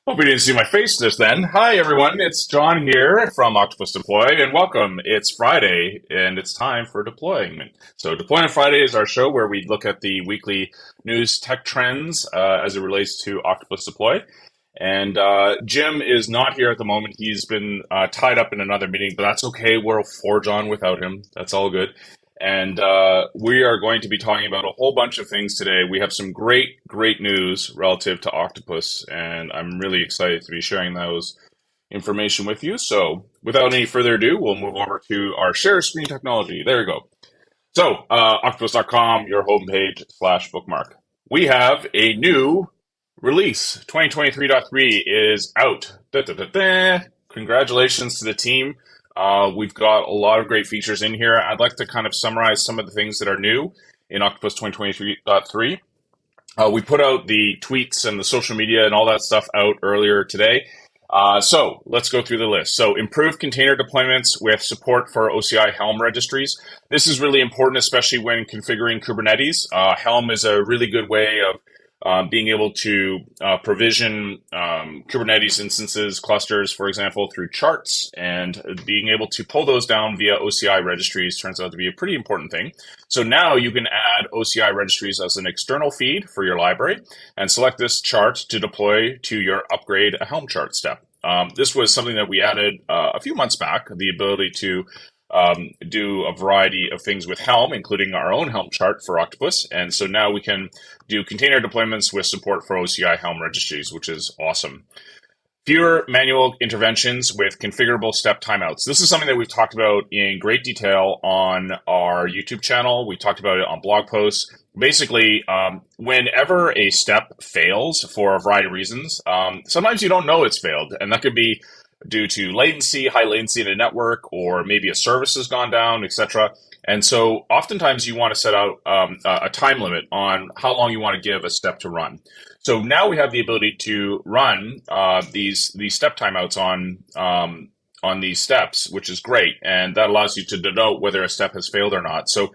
Hope you didn't see my face just then. Hi, everyone. It's John here from Octopus Deploy, and welcome. It's Friday, and it's time for deployment. So, Deployment Friday is our show where we look at the weekly news tech trends as it relates to Octopus Deploy. And Jim is not here at the moment. He's been tied up in another meeting, but that's okay. We'll forge on without him. That's all good. And we are going to be talking about a whole bunch of things today. We have some great news relative to Octopus, and I'm really excited to be sharing those information with you. So, without any further ado, we'll move over to our share screen technology. There we go. So, octopus.com, your homepage slash bookmark. We have a new release. 2023.3 is out. Da, da, da, da. Congratulations to the team. We've got a lot of great features in here. I'd like to kind of summarize some of the things that are new in Octopus 2023.3. We put out the tweets and the social media and all that stuff out earlier today. So let's go through the list. So improved container deployments with support for OCI Helm registries. This is really important, especially when configuring Kubernetes. Helm is a really good way of being able to provision Kubernetes instances, clusters, for example, through charts, and being able to pull those down via OCI registries turns out to be a pretty important thing. So now you can add OCI registries as an external feed for your library and select this chart to deploy to your upgrade a Helm chart step. This was something that we added a few months back, the ability to do a variety of things with Helm, including our own Helm chart for Octopus. And so now we can do container deployments with support for OCI Helm registries, which is awesome. Fewer manual interventions with configurable step timeouts. This is something that we've talked about in great detail on our YouTube channel. We talked about it on blog posts. Basically, whenever a step fails for a variety of reasons, sometimes you don't know it's failed, and that could be due to latency, high latency in a network, or maybe a service has gone down, etc. And so oftentimes you want to set out a time limit on how long you want to give a step to run. So now we have the ability to run these step timeouts on these steps, which is great. And that allows you to denote whether a step has failed or not. So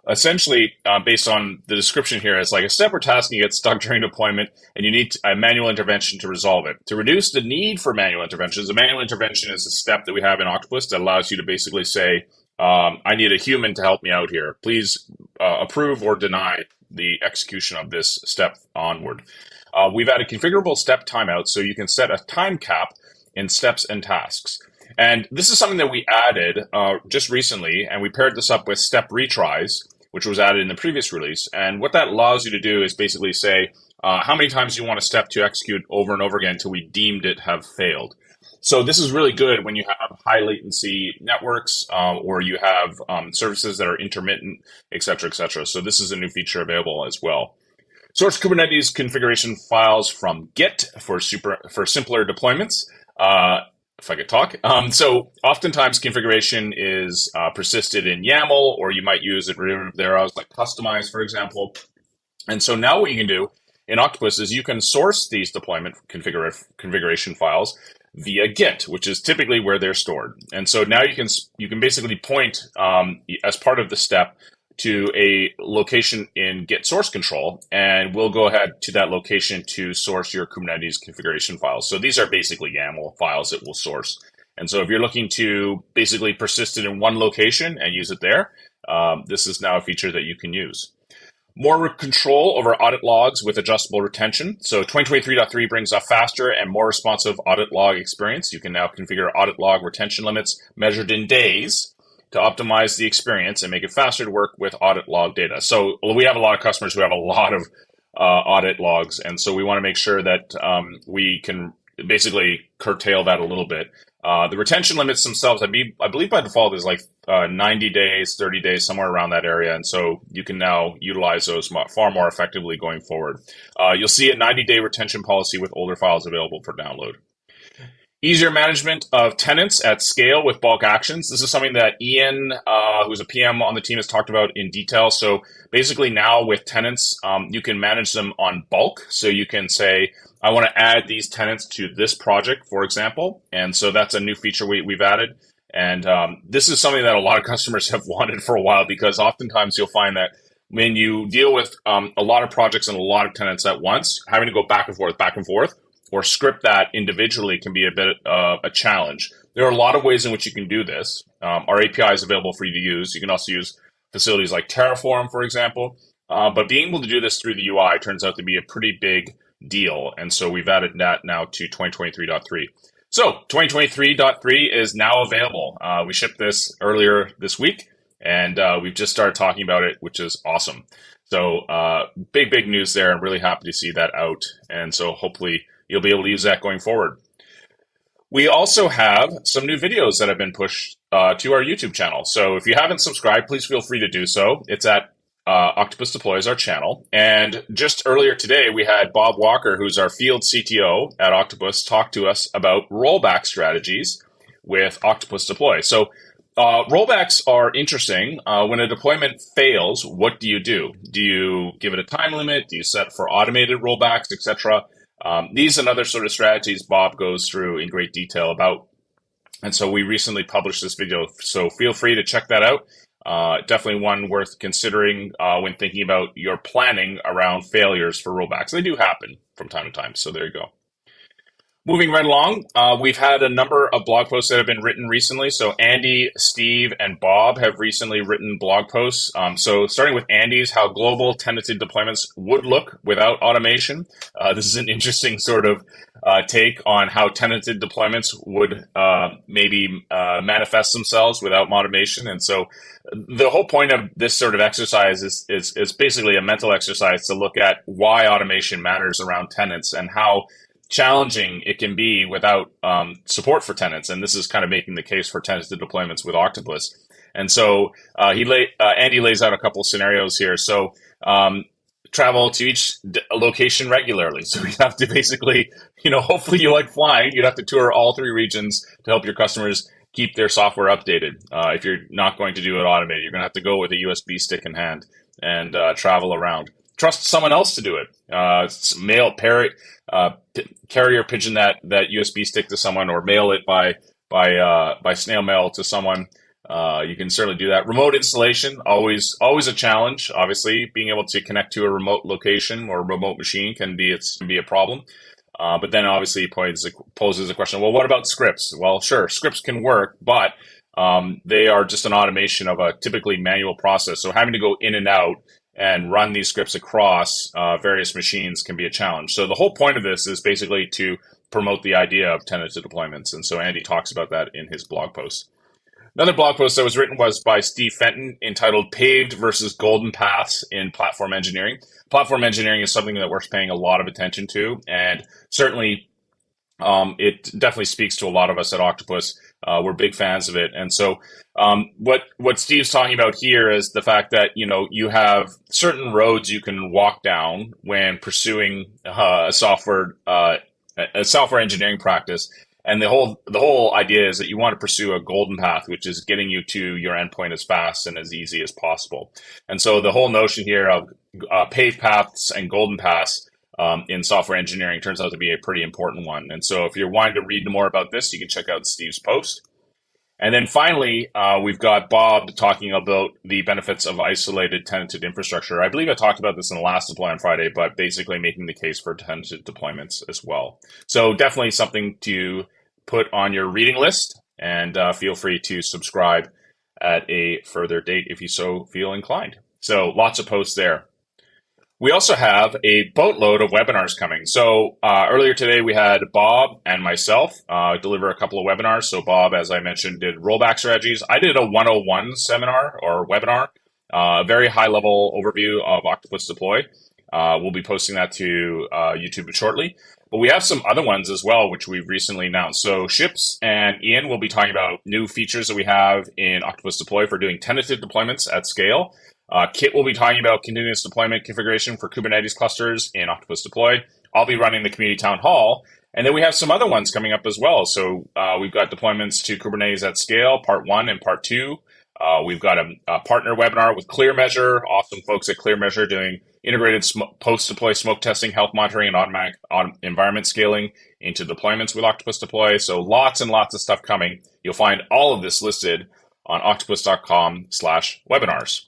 essentially, based on the description here, it's like a step or task and you get stuck during deployment and you need a manual intervention to resolve it. To reduce the need for manual interventions, a manual intervention is a step that we have in Octopus that allows you to basically say, I need a human to help me out here. Please approve or deny the execution of this step onward. We've added configurable step timeouts so you can set a time cap in steps and tasks. And this is something that we added just recently, and we paired this up with step retries, which was added in the previous release. And what that allows you to do is basically say how many times you want a step to execute over and over again until we deemed it have failed. So this is really good when you have high latency networks or you have services that are intermittent, et cetera, et cetera. So this is a new feature available as well. Source Kubernetes configuration files from Git for simpler deployments. If I could talk. So oftentimes configuration is persisted in YAML, or you might use it there as like customize, for example. And so now what you can do in Octopus is you can source these deployment configuration files via Git, which is typically where they're stored. And so now you can basically point as part of the step to a location in Git source control, and we'll go ahead to that location to source your Kubernetes configuration files. So these are basically YAML files that we'll source. And so if you're looking to basically persist it in one location and use it there, this is now a feature that you can use. More control over audit logs with adjustable retention. So 2023.3 brings a faster and more responsive audit log experience. You can now configure audit log retention limits measured in days to optimize the experience and make it faster to work with audit log data. So we have a lot of customers who have a lot of audit logs, and so we want to make sure that we can basically curtail that a little bit. The retention limits themselves, I believe by default is like 90 days, 30 days, somewhere around that area, and so you can now utilize those far more effectively going forward. You'll see a 90-day retention policy with older files available for download. Easier management of tenants at scale with bulk actions. This is something that Ian, who's a PM on the team, has talked about in detail. So basically now with tenants, you can manage them on bulk. So you can say, I want to add these tenants to this project, for example. And so that's a new feature we've added. And this is something that a lot of customers have wanted for a while, because oftentimes you'll find that when you deal with a lot of projects and a lot of tenants at once, having to go back and forth, or script that individually can be a bit a challenge. There are a lot of ways in which you can do this. Our API is available for you to use. You can also use facilities like Terraform, for example. But being able to do this through the UI turns out to be a pretty big deal. And so we've added that now to 2023.3. So 2023.3 is now available. We shipped this earlier this week, and we've just started talking about it, which is awesome. So big news there. I'm really happy to see that out. And so hopefully you'll be able to use that going forward. We also have some new videos that have been pushed to our YouTube channel. So if you haven't subscribed, please feel free to do so. It's at Octopus Deploy is our channel. And just earlier today, we had Bob Walker, who's our field CTO at Octopus, talk to us about rollback strategies with Octopus Deploy. So rollbacks are interesting. When a deployment fails, what do you do? Do you give it a time limit? Do you set for automated rollbacks, etc.? These and other sort of strategies Bob goes through in great detail about. And so we recently published this video, so feel free to check that out. Definitely one worth considering when thinking about your planning around failures for rollbacks. They do happen from time to time, so there you go. Moving right along, we've had a number of blog posts that have been written recently. So Andy, Steve, and Bob have recently written blog posts. So starting with Andy's, how global tenanted deployments would look without automation. This is an interesting sort of take on how tenanted deployments would maybe manifest themselves without automation. And so the whole point of this sort of exercise is basically a mental exercise to look at why automation matters around tenants and how challenging it can be without support for tenants. And this is kind of making the case for tenanted deployments with Octopus. And so Andy lays out a couple of scenarios here. So travel to each location regularly. So you have to basically, hopefully you like flying. You'd have to tour all 3 regions to help your customers keep their software updated. If you're not going to do it automated, you're going to have to go with a USB stick in hand and travel around. Trust someone else to do it. Carrier pigeon that USB stick to someone, or mail it by snail mail to someone. You can certainly do that. Remote installation, always a challenge. Obviously, being able to connect to a remote location or remote machine can be a problem. But then obviously it poses a question. Well, what about scripts? Well, sure, scripts can work, but they are just an automation of a typically manual process. So having to go in and out and run these scripts across various machines can be a challenge. So the whole point of this is basically to promote the idea of tenanted deployments. And so Andy talks about that in his blog post. Another blog post that was written was by Steve Fenton, entitled Paved versus Golden Paths in Platform Engineering. Platform engineering is something that we're paying a lot of attention to, and certainly it definitely speaks to a lot of us at Octopus. We're big fans of it. And so what Steve's talking about here is the fact that, you have certain roads you can walk down when pursuing a software engineering practice. And the whole idea is that you want to pursue a golden path, which is getting you to your endpoint as fast and as easy as possible. And so the whole notion here of paved paths and golden paths in software engineering turns out to be a pretty important one. And so if you're wanting to read more about this, you can check out Steve's post. And then finally, we've got Bob talking about the benefits of isolated tenanted infrastructure. I believe I talked about this in the last Deploy on Friday, but basically making the case for tenanted deployments as well. So definitely something to put on your reading list, and feel free to subscribe at a further date if you so feel inclined. So lots of posts there. We also have a boatload of webinars coming. So earlier today, we had Bob and myself deliver a couple of webinars. So Bob, as I mentioned, did rollback strategies. I did a 101 seminar or webinar, a very high-level overview of Octopus Deploy. We'll be posting that to YouTube shortly. But we have some other ones as well, which we've recently announced. So Ships and Ian will be talking about new features that we have in Octopus Deploy for doing tenanted deployments at scale. Kit will be talking about continuous deployment configuration for Kubernetes clusters in Octopus Deploy. I'll be running the community town hall. And then we have some other ones coming up as well. So we've got deployments to Kubernetes at scale, part 1 and part 2. We've got a partner webinar with ClearMeasure, awesome folks at ClearMeasure doing integrated post-deploy smoke testing, health monitoring, and automatic environment scaling into deployments with Octopus Deploy. So lots and lots of stuff coming. You'll find all of this listed on octopus.com/webinars.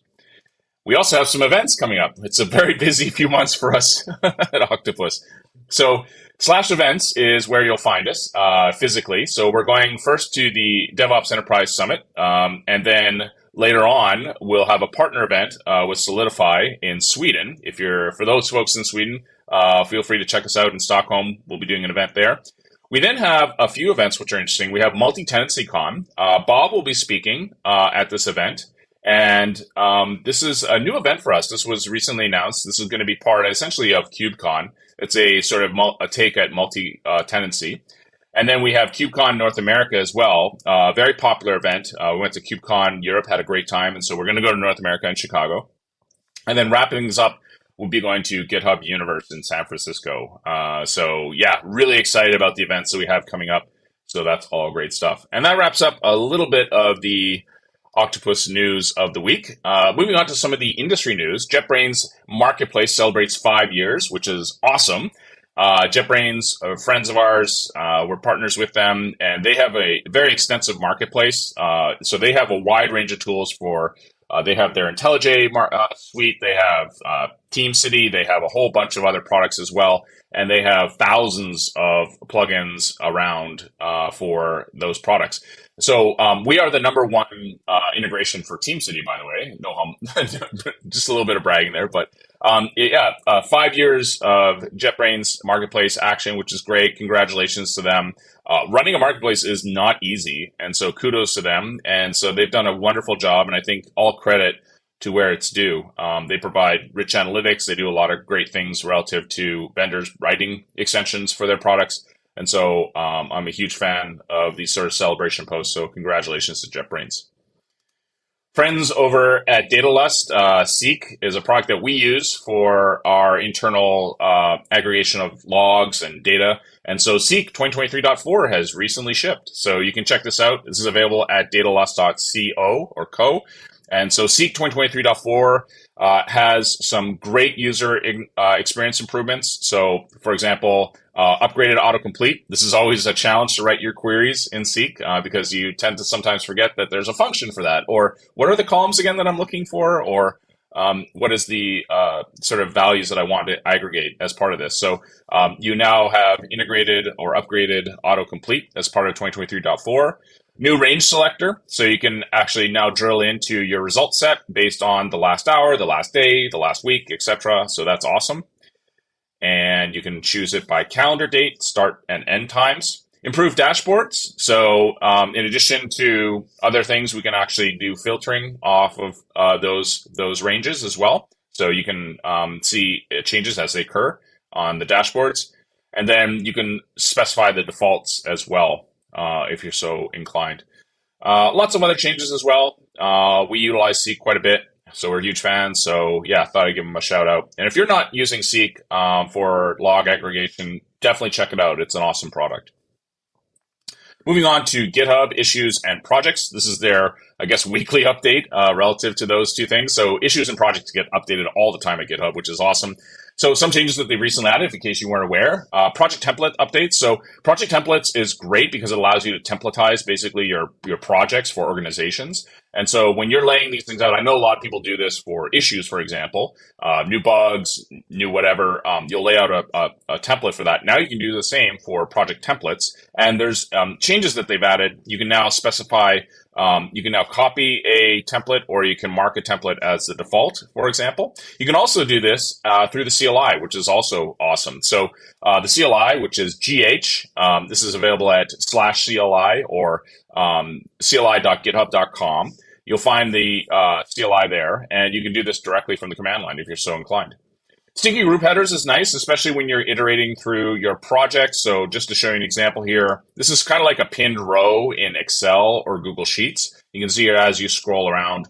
We also have some events coming up. It's a very busy few months for us at Octopus. So slash events is where you'll find us physically. So we're going first to the DevOps Enterprise Summit, and then later on we'll have a partner event with Solidify in Sweden. If you're for those folks in Sweden, feel free to check us out in Stockholm. We'll be doing an event there. We then have a few events which are interesting. We have Multi-Tenancy Con. Bob will be speaking at this event. And this is a new event for us. This was recently announced. This is going to be part essentially of KubeCon. It's a sort of a take at multi-tenancy. And then we have KubeCon North America as well. Very popular event. We went to KubeCon Europe, had a great time. And so we're going to go to North America in Chicago. And then wrapping things up, we'll be going to GitHub Universe in San Francisco. So yeah, really excited about the events that we have coming up. So that's all great stuff. And that wraps up a little bit of the Octopus news of the week. Moving on to some of the industry news, JetBrains Marketplace celebrates 5 years, which is awesome. JetBrains are friends of ours. We're partners with them, and they have a very extensive marketplace. So they have a wide range of tools for, they have their IntelliJ suite, they have TeamCity, they have a whole bunch of other products as well, and they have thousands of plugins around for those products. So we are the number one integration for TeamCity, by the way. No, just a little bit of bragging there, but 5 years of JetBrains Marketplace action, which is great. Congratulations to them. Running a marketplace is not easy, and so kudos to them. And so they've done a wonderful job, and I think all credit to where it's due. They provide rich analytics. They do a lot of great things relative to vendors writing extensions for their products. And so I'm a huge fan of these sort of celebration posts. So congratulations to JetBrains. Friends over at DataLust, Seek is a product that we use for our internal aggregation of logs and data. And so Seek 2023.4 has recently shipped. So you can check this out. This is available at datalust.co or co. And so Seek 2023.4 has some great user experience improvements. So, for example, upgraded autocomplete. This is always a challenge to write your queries in Seek because you tend to sometimes forget that there's a function for that. Or what are the columns again that I'm looking for? Or what is the sort of values that I want to aggregate as part of this? So you now have integrated or upgraded autocomplete as part of 2023.4. New range selector, so you can actually now drill into your result set based on the last hour, the last day, the last week, etc. So that's awesome. And you can choose it by calendar date, start and end times. Improved dashboards. So in addition to other things, we can actually do filtering off of those ranges as well. So you can see changes as they occur on the dashboards. And then you can specify the defaults as well. If you're so inclined. Lots of other changes as well. We utilize Seek quite a bit, so we're huge fans. So yeah, thought I'd give them a shout out. And if you're not using Seek for log aggregation, definitely check it out. It's an awesome product. Moving on to GitHub issues and projects. This is their, I guess, weekly update relative to those two things. So issues and projects get updated all the time at GitHub, which is awesome. So some changes that they've recently added, in case you weren't aware, project template updates. So project templates is great because it allows you to templatize basically your projects for organizations. And so when you're laying these things out, I know a lot of people do this for issues, for example, new bugs, new whatever, you'll lay out a template for that. Now you can do the same for project templates. And there's changes that they've added. You can now specify you can now copy a template or you can mark a template as the default, for example. You can also do this through the CLI, which is also awesome. So the CLI, which is GH, this is available at /CLI or cli.github.com. You'll find the CLI there, and you can do this directly from the command line if you're so inclined. Sticky group headers is nice, especially when you're iterating through your project. So just to show you an example here, this is kind of like a pinned row in Excel or Google Sheets. You can see here as you scroll around,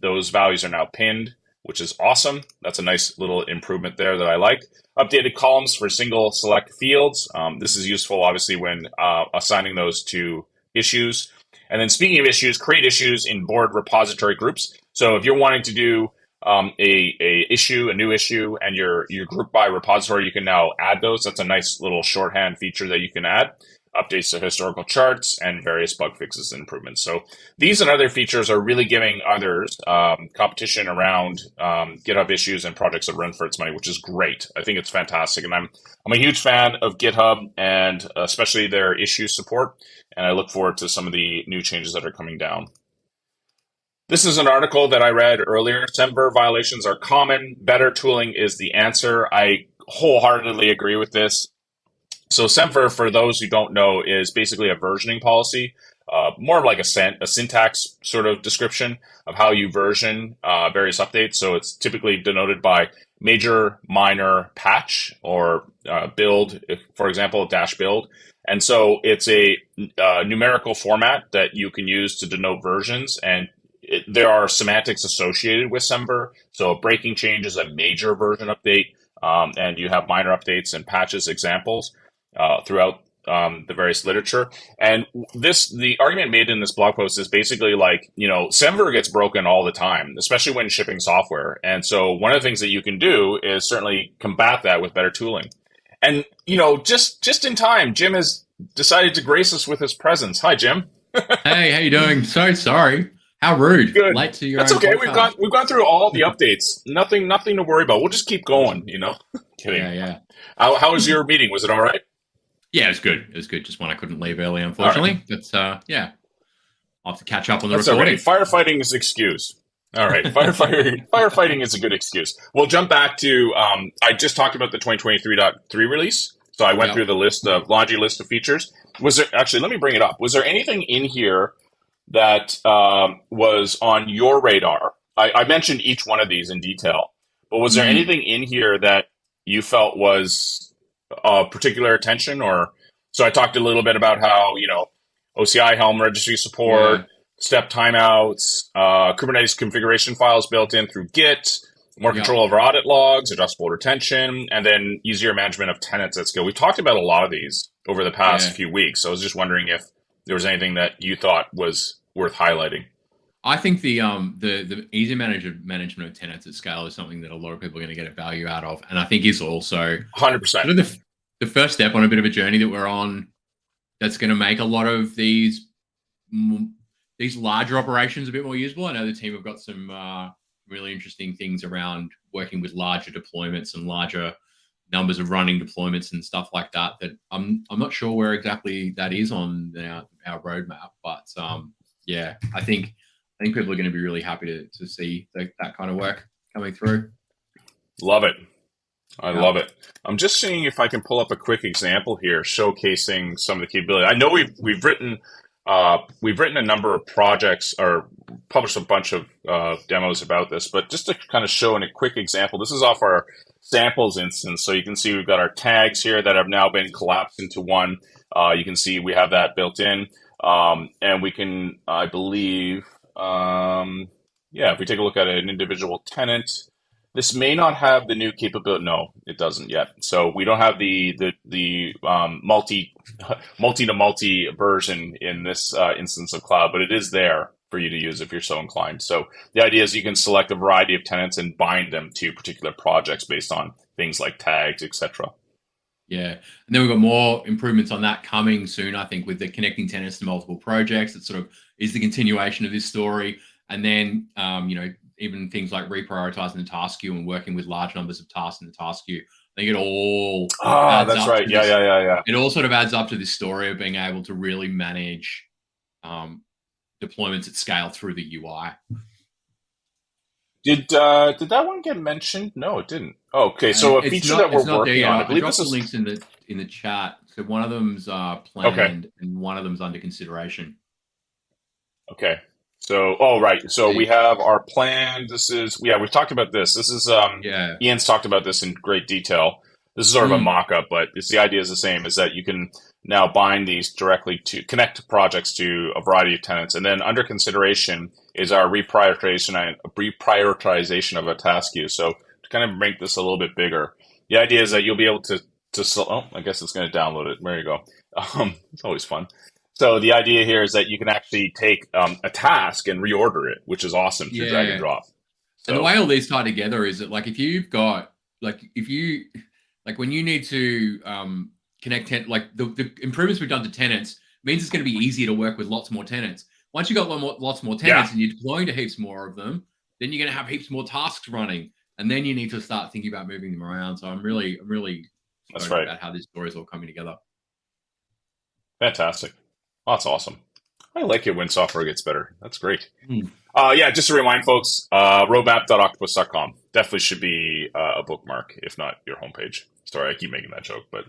those values are now pinned, which is awesome. That's a nice little improvement there that I like. Updated columns for single select fields. This is useful, obviously, when assigning those to issues. And then speaking of issues, create issues in board repository groups. So if you're wanting to do a new issue, and you're grouped by repository, you can now add those. That's a nice little shorthand feature that you can add. updates to historical charts, and various bug fixes and improvements. So these and other features are really giving others competition around GitHub issues and projects that run for its money, which is great. I think it's fantastic, and I'm a huge fan of GitHub and especially their issue support. And I look forward to some of the new changes that are coming down. This is an article that I read earlier. Semver violations are common. Better tooling is the answer. I wholeheartedly agree with this. So Semver, for those who don't know, is basically a versioning policy, more of like a syntax sort of description of how you version various updates. So it's typically denoted by major, minor, patch, or build, if, for example, dash build. And so it's a numerical format that you can use to denote versions, and there are semantics associated with Semver. So a breaking change is a major version update, and you have minor updates and patches examples throughout the various literature. And the argument made in this blog post is basically like, Semver gets broken all the time, especially when shipping software. And so one of the things that you can do is certainly combat that with better tooling. And, just in time, Jim has decided to grace us with his presence. Hi, Jim. Hey, how you doing? So sorry. How rude. Good. Late to your That's own okay. podcast. We've gone through all the updates. Nothing to worry about. We'll just keep going, Kidding. Yeah. How was your meeting? Was it all right? Yeah, it was good. It was good. Just one I couldn't leave early, unfortunately. Right. But yeah, I'll have to catch up on the recording. All right. Firefighting is an excuse. All right. Firefighting is a good excuse. We'll jump back to, I just talked about the 2023.3 release. So I went through the laundry list of features. Let me bring it up. Was there anything in here that was on your radar? I mentioned each one of these in detail, but was there anything in here that you felt was of particular attention? So I talked a little bit about how, OCI Helm registry support, step timeouts, Kubernetes configuration files built in through Git, more control over audit logs, adjustable retention, and then easier management of tenants at scale. We've talked about a lot of these over the past few weeks. So I was just wondering if there was anything that you thought was worth highlighting. I think the easy management of tenants at scale is something that a lot of people are going to get a value out of, and I think is also 100% sort of the first step on a bit of a journey that we're on. That's going to make a lot of these larger operations a bit more usable. I know the team have got some really interesting things around working with larger deployments and larger numbers of running deployments and stuff like that. That I'm not sure where exactly that is on our roadmap, but I think people are going to be really happy to see that kind of work coming through. Love it. I love it. I'm just seeing if I can pull up a quick example here showcasing some of the capability. I know we've written a number of projects or published a bunch of demos about this, but just to kind of show in a quick example, this is off our samples instance. So you can see we've got our tags here that have now been collapsed into one. You can see we have that built in. And we can, I believe, if we take a look at an individual tenant, this may not have the new capability. No, it doesn't yet. So we don't have the multi to multi version in this instance of cloud, but it is there for you to use if you're so inclined. So the idea is you can select a variety of tenants and bind them to particular projects based on things like tags, etc. Yeah, and then we've got more improvements on that coming soon, I think, with the connecting tenants to multiple projects. It sort of is the continuation of this story. And then, even things like reprioritizing the task queue and working with large numbers of tasks in the task queue. I think it all that's right. Yeah. It all sort of adds up to this story of being able to really manage deployments at scale through the UI. Did that one get mentioned? No, it didn't. Okay, so a feature that we're working on. I believe this is links in the chat. So one of them's planned and one of them's under consideration. Okay. So, right. So we have our plan. This is, we've talked about this. This is, Ian's talked about this in great detail. This is sort of a mock-up, but the idea is the same, is that you can now bind these directly to connect projects to a variety of tenants. And then under consideration is our reprioritization of a task queue. So to kind of make this a little bit bigger, the idea is that you'll be able to I guess it's going to download it. There you go. It's always fun. So the idea here is that you can actually take a task and reorder it, which is awesome through drag and drop. So, and the way all these tie together is that, like, if you've got, when you need to like the improvements we've done to tenants means it's going to be easier to work with lots more tenants. Once you've got lots more Yeah, tenants and you're deploying to heaps more of them, then you're going to have heaps more tasks running, and then you need to start thinking about moving them around. So I'm really that's stoked right. about how this story is all coming together. Fantastic. Oh, that's awesome. I like it when software gets better. That's great. Mm. Yeah, just to remind folks, roadmap.octopus.com definitely should be a bookmark, if not your homepage. Sorry, I keep making that joke, but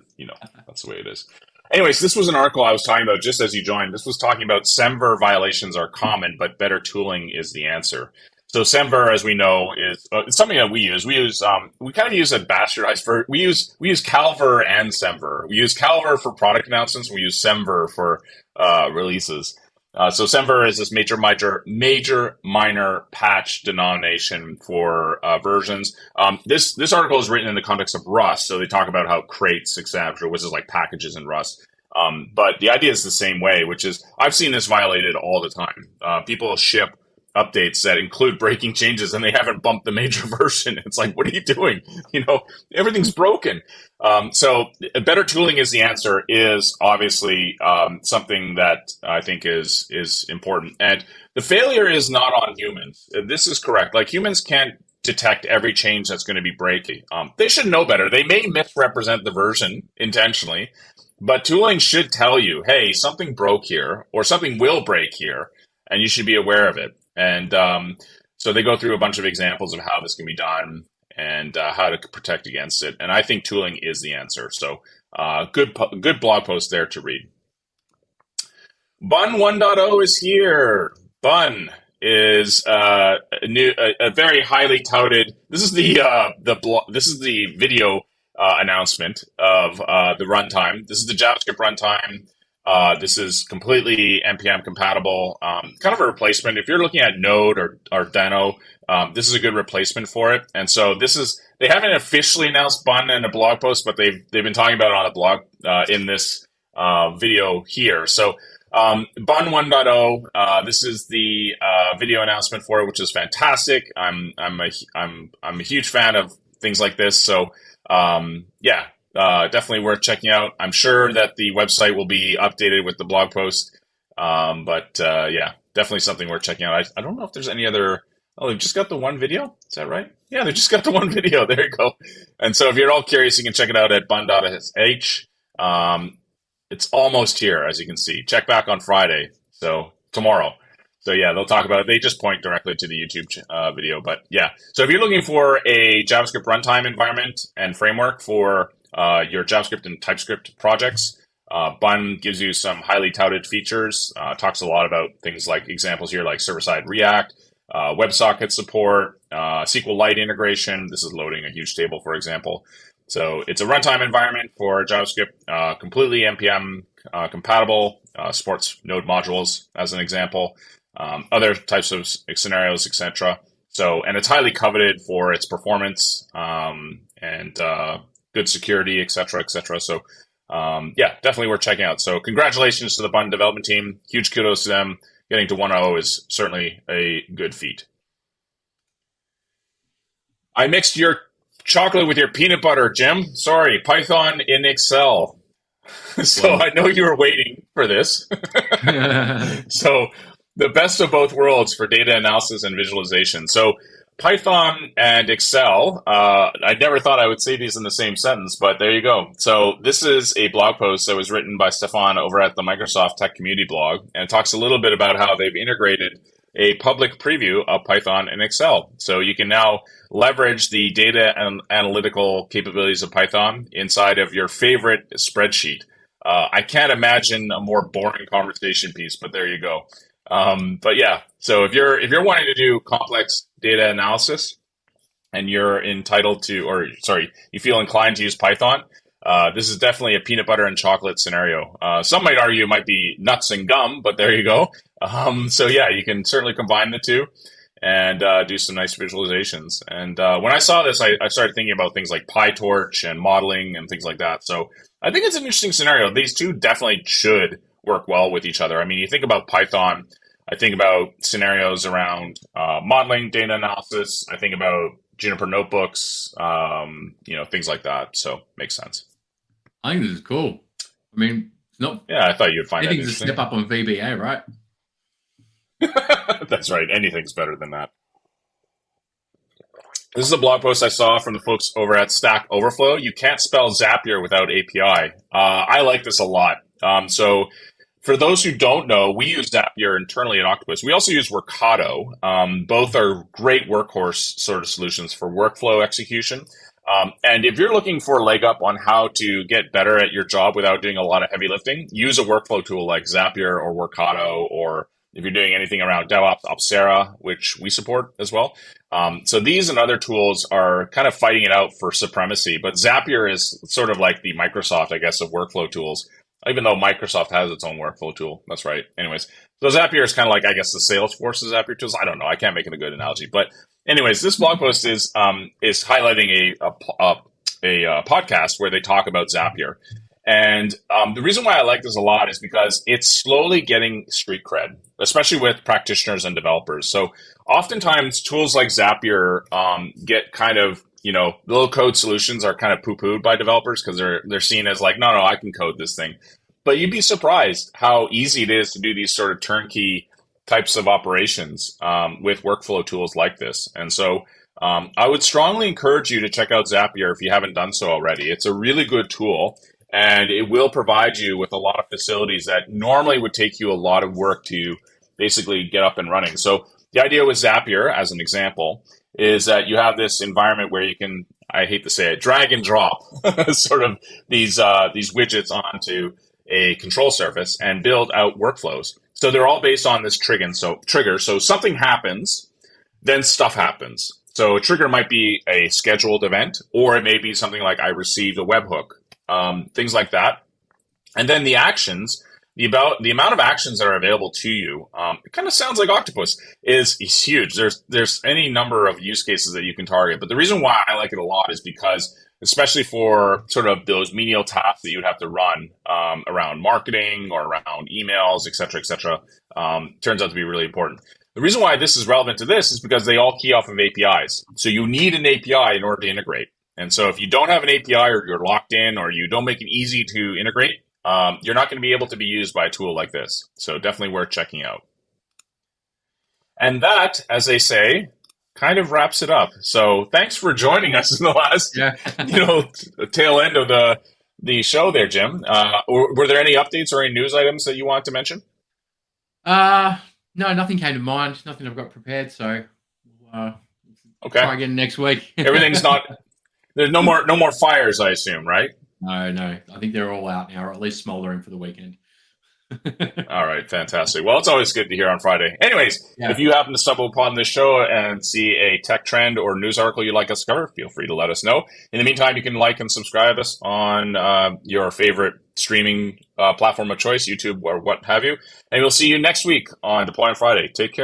that's the way it is. Anyways, this was an article I was talking about just as you joined. This was talking about SEMVer violations are common, but better tooling is the answer. So SEMVer, as we know, is it's something that we use. We kind of use a bastardized for we use Calver and SEMVer. We use Calver for product announcements. We use SEMVer for releases. So SEMVer is this major minor patch denomination for versions. This article is written in the context of Rust, so they talk about how crates, etc., which is like packages in Rust. But the idea is the same way, which is I've seen this violated all the time. People ship updates that include breaking changes and they haven't bumped the major version. It's like, what are you doing? Everything's broken. So better tooling is the answer is obviously something that I think is important. And the failure is not on humans. This is correct. Like humans can't detect every change that's going to be breaking. They should know better. They may misrepresent the version intentionally, but tooling should tell you, hey, something broke here or something will break here, and you should be aware of it. And so they go through a bunch of examples of how this can be done and how to protect against it. And I think tooling is the answer. So good blog post there to read. Bun 1.0 is here. Bun is a very highly touted. This is this is the video announcement of the runtime. This is the JavaScript runtime. This is completely npm compatible. Kind of a replacement. If you're looking at Node or Deno, this is a good replacement for it. And so they haven't officially announced Bun in a blog post, but they've been talking about it on a blog in this video here. So Bun 1.0, this is the video announcement for it, which is fantastic. I'm a huge fan of things like this. So yeah, definitely worth checking out. I'm sure that the website will be updated with the blog post. But yeah, definitely something worth checking out. I don't know if there's any other. Oh, they've just got the one video. Is that right? Yeah, they just got the one video. There you go. And so if you're all curious, you can check it out at bun.sh. It's almost here, as you can see. Check back on Friday, so tomorrow. So yeah, they'll talk about it. They just point directly to the YouTube video. But yeah, so if you're looking for a JavaScript runtime environment and framework for your JavaScript and TypeScript projects, Bun gives you some highly touted features. Talks a lot about things like examples here, like server-side React, WebSocket support, SQLite integration. This is loading a huge table, for example. So it's a runtime environment for JavaScript, completely npm compatible, supports node modules as an example, other types of scenarios, etc. So, and it's highly coveted for its performance and good security, etc., etc. So, yeah, definitely worth checking out. So, congratulations to the Bun development team. Huge kudos to them. Getting to 1.0 is certainly a good feat. I mixed your chocolate with your peanut butter, Jim. Sorry, Python in Excel. So Well, I know you were waiting for this. So the best of both worlds for data analysis and visualization. So Python and Excel, I never thought I would say these in the same sentence, but there you go. So this is a blog post that was written by Stefan over at the Microsoft Tech Community blog, and it talks a little bit about how they've integrated a public preview of Python and Excel. So you can now leverage the data and analytical capabilities of Python inside of your favorite spreadsheet. I can't imagine a more boring conversation piece, but there you go. But yeah, so if you're wanting to do complex data analysis and you're entitled to, or sorry, you feel inclined to use Python, this is definitely a peanut butter and chocolate scenario. Some might argue it might be nuts and gum, but there you go. So yeah, you can certainly combine the two and do some nice visualizations. And when I saw this, I started thinking about things like PyTorch and modeling and things like that. So I think it's an interesting scenario. These two definitely should work well with each other. I mean, you think about Python, I think about scenarios around modeling, data analysis. I think about Juniper notebooks, things like that. So makes sense. I think this is cool. I mean, it's not Yeah, I thought you'd find that anything's a interesting. step up on VBA, right? That's right. Anything's better than that. This is a blog post I saw from the folks over at Stack Overflow. You can't spell Zapier without API. I like this a lot. So for those who don't know, we use Zapier internally at Octopus. We also use Workato. Both are great workhorse sort of solutions for workflow execution. And if you're looking for a leg up on how to get better at your job without doing a lot of heavy lifting, use a workflow tool like Zapier or Workato, or if you're doing anything around DevOps, Opsera, which we support as well. So these and other tools are kind of fighting it out for supremacy, but Zapier is sort of like the Microsoft, I guess, of workflow tools, even though Microsoft has its own workflow tool. That's right. Anyways, so Zapier is kind of like, I guess, the Salesforce of Zapier tools. I don't know. I can't make it a good analogy, but anyways, this blog post is highlighting a podcast where they talk about Zapier. And the reason why I like this a lot is because it's slowly getting street cred, especially with practitioners and developers. So oftentimes tools like Zapier get kind of, low code solutions are kind of poo-pooed by developers because they're seen as like, no, I can code this thing. But you'd be surprised how easy it is to do these sort of turnkey types of operations with workflow tools like this. And so I would strongly encourage you to check out Zapier if you haven't done so already. It's a really good tool, and it will provide you with a lot of facilities that normally would take you a lot of work to basically get up and running. So the idea with Zapier, as an example, is that you have this environment where you can, I hate to say it, drag and drop sort of these widgets onto a control surface and build out workflows. So they're all based on this trigger. So something happens, then stuff happens. So a trigger might be a scheduled event, or it may be something like I received a webhook, things like that. And then the actions, the amount of actions that are available to you, it kind of sounds like Octopus is huge. There's any number of use cases that you can target, but the reason why I like it a lot is because, especially for sort of those menial tasks that you would have to run around marketing or around emails, et cetera, turns out to be really important. The reason why this is relevant to this is because they all key off of APIs. So you need an API in order to integrate. And so if you don't have an API, or you're locked in, or you don't make it easy to integrate, you're not going to be able to be used by a tool like this. So definitely worth checking out. And that, as they say, kind of wraps it up. So thanks for joining us in the last, tail end of the show there, Jim. Were there any updates or any news items that you want to mention? No, nothing came to mind. Nothing I've got prepared. So Okay. try again next week. Everything's not. There's no more fires, I assume, right? No. I think they're all out now, or at least smoldering for the weekend. All right, fantastic. Well, it's always good to hear on Friday. Anyways, If you happen to stumble upon this show and see a tech trend or news article you'd like us to cover, feel free to let us know. In the meantime, you can like and subscribe us on your favorite streaming platform of choice, YouTube or what have you. And we'll see you next week on Deploy on Friday. Take care.